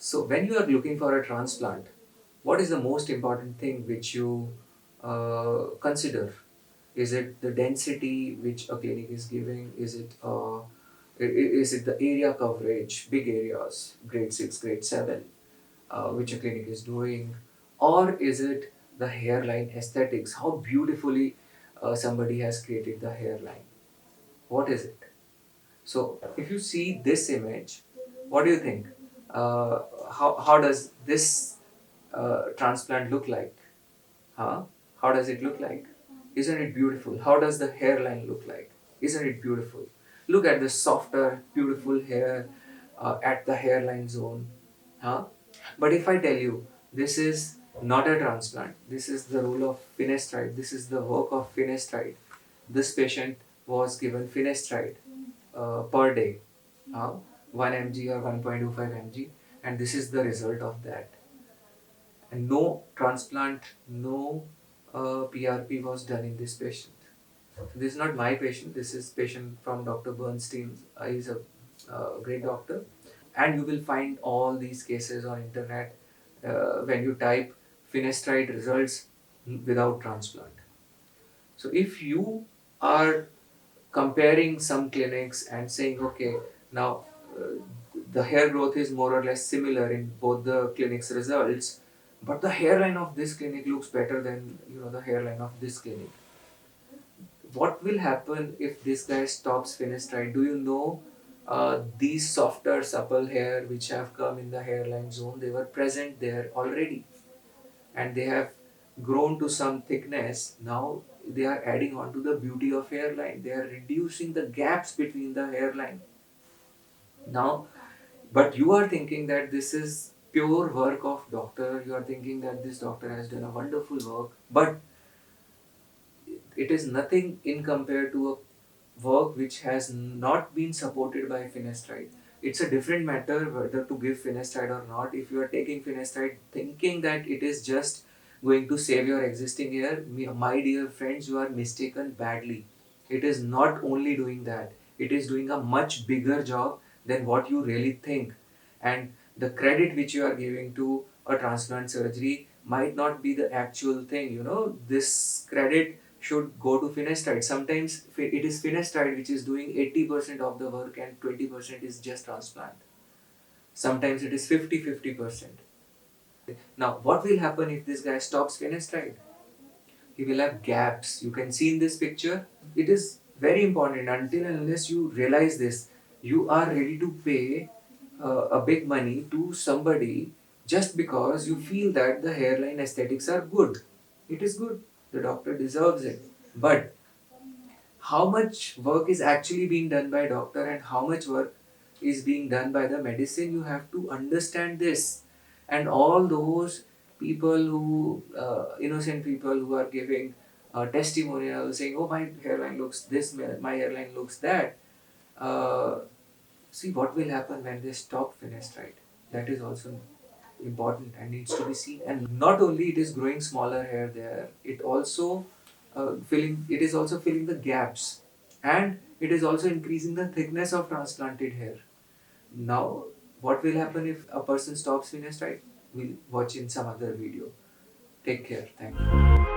So when you are looking for a transplant, what is the most important thing which you consider? Is it the density which a clinic is giving? Is it the area coverage, big areas, grade 6, grade 7, which a clinic is doing? Or is it the hairline aesthetics, how beautifully somebody has created the hairline? What is it? So if you see this image, what do you think? Uh, how does this transplant look like? Huh? How does it look like? Isn't it beautiful? How does the hairline look like? Isn't it beautiful? Look at the softer, beautiful hair at the hairline zone. Huh? But if I tell you this is not a transplant, this is the rule of finasteride, this is the work of finasteride. This patient was given finasteride per day, uh, 1 mg or 1.25 mg, and this is the result of that. And no transplant, no PRP was done in this patient. This is not my patient, this is patient from Dr. Bernstein. He's a great doctor. And you will find all these cases on internet when you type finasteride results without transplant. So if you are comparing some clinics and saying, okay, now the hair growth is more or less similar in both the clinics' results, but the hairline of this clinic looks better than the hairline of this clinic. What will happen if this guy stops finasteride? Do you know these softer, supple hair which have come in the hairline zone? They were present there already, and they have grown to some thickness. Now they are adding on to the beauty of hairline. They are reducing the gaps between the hairline. Now, but you are thinking that this is pure work of doctor. You are thinking that this doctor has done a wonderful work, but it is nothing in compared to a work which has not been supported by finasteride. It's a different matter whether to give finasteride or not. If you are taking finasteride thinking that it is just going to save your existing hair, my dear friends, you are mistaken badly. It is not only doing that, it is doing a much bigger job than what you really think. And the credit which you are giving to a transplant surgery might not be the actual thing. This credit should go to finasteride. Sometimes it is finasteride which is doing 80% of the work and 20% is just transplant. Sometimes it is 50-50%. Now, what will happen if this guy stops finasteride? He will have gaps. You can see in this picture. It is very important. Until and unless you realize this, you are ready to pay a big money to somebody just because you feel that the hairline aesthetics are good. It is good. The doctor deserves it. But how much work is actually being done by doctor and how much work is being done by the medicine, you have to understand this. And all those people who innocent people who are giving testimonials saying, oh, my hairline looks this, my hairline looks that, uh, see what will happen when they stop finasteride. That is also important and needs to be seen. And not only it is growing smaller hair there, it is also filling the gaps, and it is also increasing the thickness of transplanted hair. Now, what will happen if a person stops finasteride? We'll watch in some other video. Take care. Thank you.